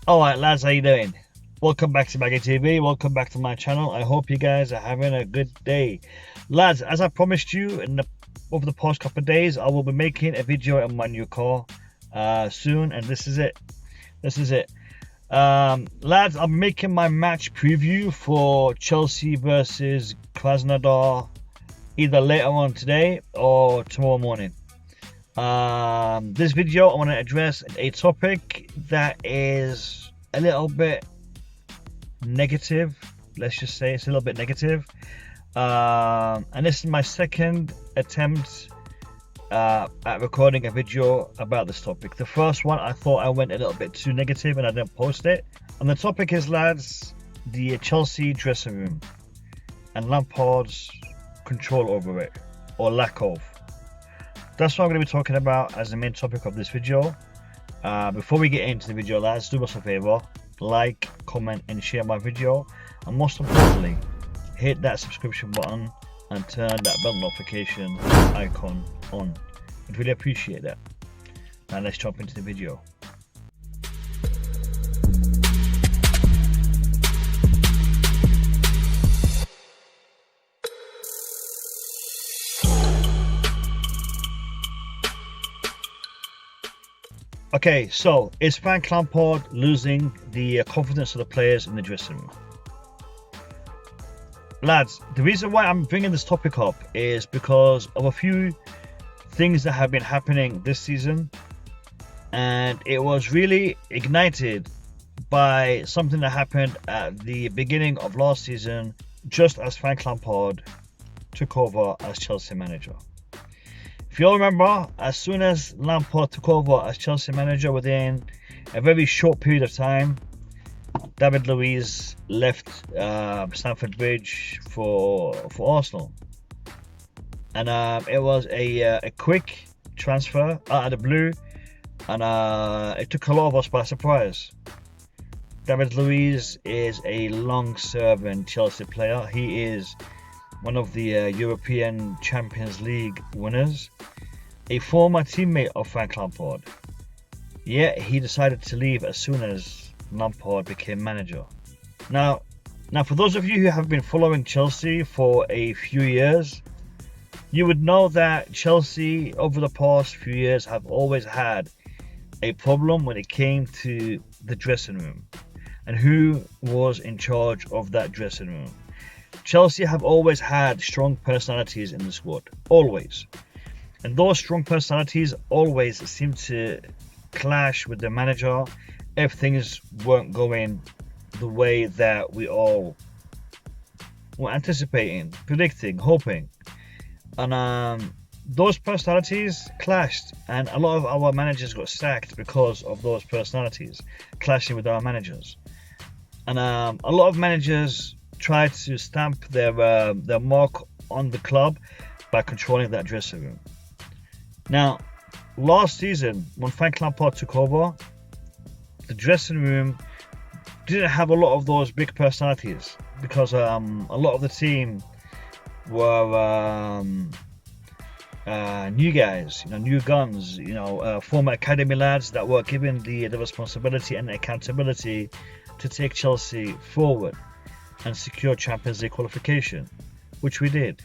Alright lads, how you doing? Welcome back to Maggie TV, welcome back to my channel. I hope you guys are having a good day. Lads, as I promised you over the past couple of days, I will be making a video on my new car soon, and this is it. Lads, I'm making my match preview for Chelsea versus Krasnodar either later on today or tomorrow morning. This video I want to address a topic that is a little bit negative. Let's just say it's a little bit negative, and this is my second attempt at recording a video about this topic. The first one I thought I went a little bit too negative and I didn't post it, and the topic is, lads, the Chelsea dressing room and Lampard's control over it, or lack of. That's what I'm going to be talking about as the main topic of this video. Before we get into the video, lads, do us a favor, like, comment and share my video, and most importantly, hit that subscription button and turn that bell notification icon on. I'd really appreciate that. Now let's jump into the video. Okay, so is Frank Lampard losing the confidence of the players in the dressing room? Lads, the reason why I'm bringing this topic up is because of a few things that have been happening this season, and it was really ignited by something that happened at the beginning of last season, just as Frank Lampard took over as Chelsea manager. If you all remember, as soon as Lampard took over as Chelsea manager, within a very short period of time, David Luiz left Stamford Bridge for Arsenal, and it was a quick transfer out of the blue, and it took a lot of us by surprise. David Luiz is a long-serving Chelsea player. He is one of the European Champions League winners, a former teammate of Frank Lampard. Yet he decided to leave as soon as Lampard became manager. Now for those of you who have been following Chelsea for a few years, you would know that Chelsea over the past few years have always had a problem when it came to the dressing room and who was in charge of that dressing room. Chelsea have always had strong personalities in the squad, always. And those strong personalities always seem to clash with the manager if things weren't going the way that we all were anticipating, predicting, hoping. And those personalities clashed, and a lot of our managers got sacked because of those personalities clashing with our managers. And a lot of managers tried to stamp their mark on the club by controlling that dressing room. Now, last season when Frank Lampard took over, the dressing room didn't have a lot of those big personalities because a lot of the team were new guys, new guns, former academy lads that were given the responsibility and the accountability to take Chelsea forward and secure Champions League qualification, which we did.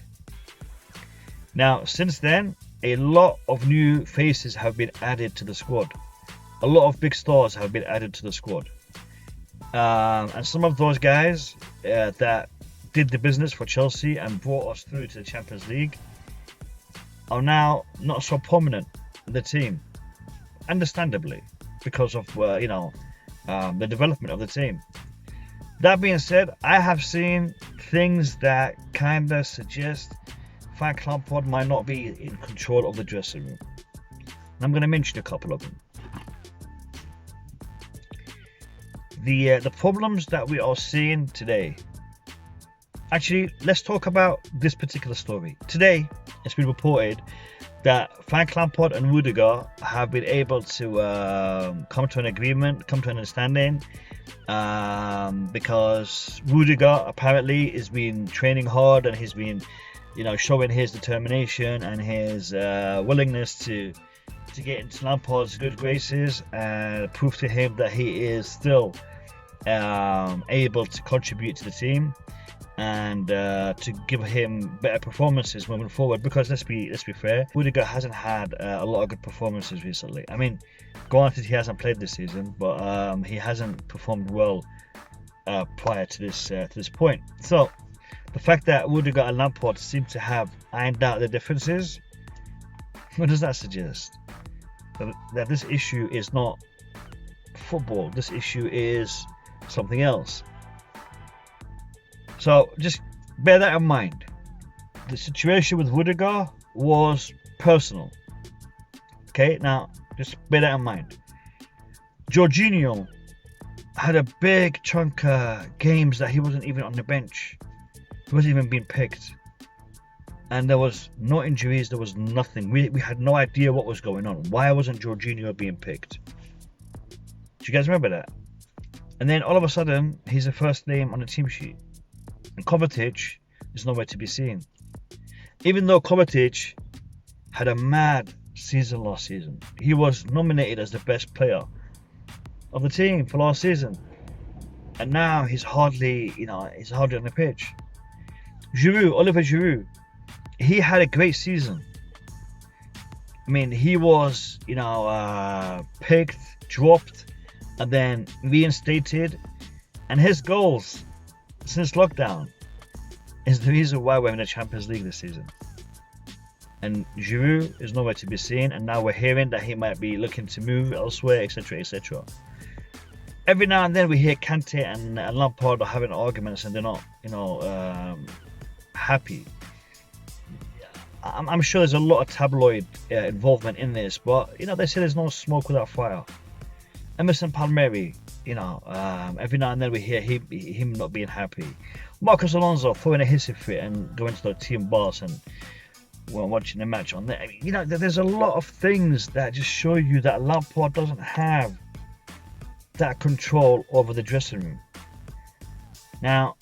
Now, since then, a lot of new faces have been added to the squad. A lot of big stars have been added to the squad. And some of those guys that did the business for Chelsea and brought us through to the Champions League are now not so prominent in the team, understandably, because of the development of the team. That being said, I have seen things that kind of suggest Frank Lampard might not be in control of the dressing room. And I'm going to mention a couple of them. The problems that we are seeing today. Actually, let's talk about this particular story. Today, it's been reported that Frank Lampard and Rudiger have been able to come to an agreement, come to an understanding, because Rudiger apparently has been training hard and he's been, showing his determination and his willingness to to get into Lampard's good graces and prove to him that he is still able to contribute to the team and to give him better performances moving forward. Because let's be fair, Rudiger hasn't had a lot of good performances recently. I mean, granted, he hasn't played this season, but he hasn't performed well prior to this point. So the fact that Rudiger and Lampard seem to have ironed out the differences, what does that suggest? That this issue is not football. This issue is something else. So just bear that in mind. The situation with Rudiger was personal. Okay, now just bear that in mind. Jorginho had a big chunk of games that he wasn't even on the bench. He wasn't even being picked. And there was no injuries, there was nothing. We had no idea what was going on. Why wasn't Jorginho being picked? Do you guys remember that? And then all of a sudden, he's the first name on the team sheet. And Kovacic is nowhere to be seen. Even though Kovacic had a mad season last season. He was nominated as the best player of the team for last season. And now he's hardly on the pitch. Oliver Giroud, he had a great season. I mean, he was, picked, dropped, and then reinstated. And his goals since lockdown is the reason why we're in the Champions League this season. And Giroud is nowhere to be seen, and now we're hearing that he might be looking to move elsewhere, etc., etc. Every now and then we hear Kante and Lampard are having arguments, and they're not, happy. I'm sure there's a lot of tabloid involvement in this, but they say there's no smoke without fire. Emerson Palmieri, every now and then we hear him not being happy. Marcos Alonso throwing a hissy fit and going to the team boss and watching the match on there. There's a lot of things that just show you that Lampard doesn't have that control over the dressing room. Now,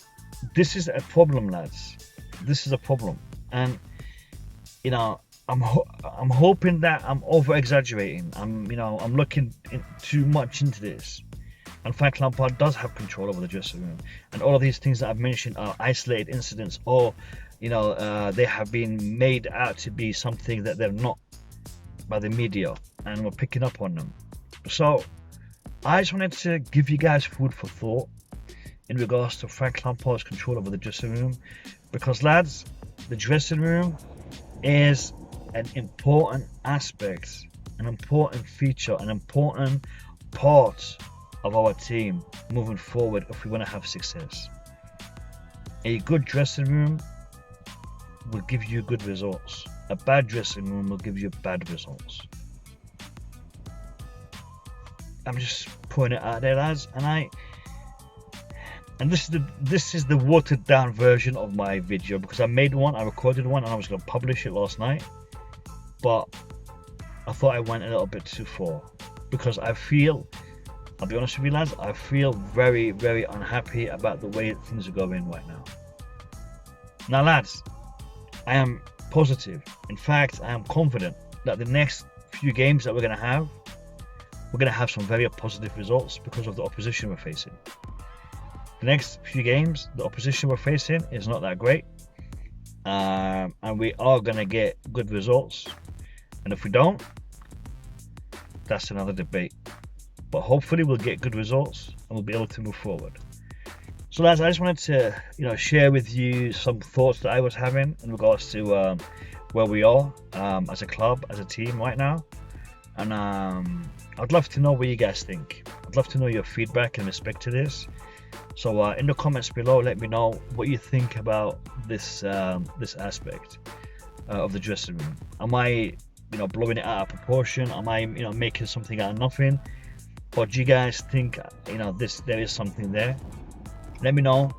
this is a problem, lads. This is a problem, and I'm hoping that I'm over exaggerating. I'm looking too much into this. And Frank Lampard does have control over the dressing room, and all of these things that I've mentioned are isolated incidents, or they have been made out to be something that they're not by the media, and we're picking up on them. So I just wanted to give you guys food for thought in regards to Frank Lampard's control over the dressing room, because lads, the dressing room is an important aspect, an important feature, an important part of our team moving forward if we want to have success. A good dressing room will give you good results. A bad dressing room will give you bad results. I'm just putting it out there, lads, and this is the watered down version of my video, because I made one, I recorded one, and I was going to publish it last night, but I thought I went a little bit too far, because I'll be honest with you, lads, I feel very, very unhappy about the way things are going right now. Now, lads, I am positive. In fact, I am confident that the next few games that we're going to have some very positive results because of the opposition we're facing. The next few games, the opposition we're facing is not that great, and we are going to get good results. And if we don't, that's another debate. But hopefully we'll get good results and we'll be able to move forward. So lads, I just wanted to share with you some thoughts that I was having in regards to where we are as a club, as a team right now. And I'd love to know what you guys think. I'd love to know your feedback in respect to this. So in the comments below, let me know what you think about this aspect of the dressing room. Am I blowing it out of proportion? Am I making something out of nothing? Or do you guys think there is something there? Let me know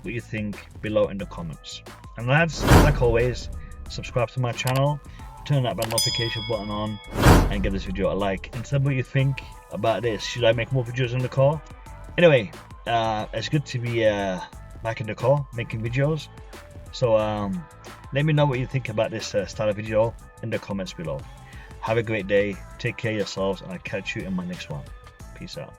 what you think below in the comments. And lads, like always, subscribe to my channel, turn that bell notification button on, and give this video a like, and tell me what you think about this. Should I make more videos in the car? Anyway, it's good to be back in the car making videos. So let me know what you think about this style of video in the comments below. Have a great day. Take care of yourselves, and I'll catch you in my next one. Peace out.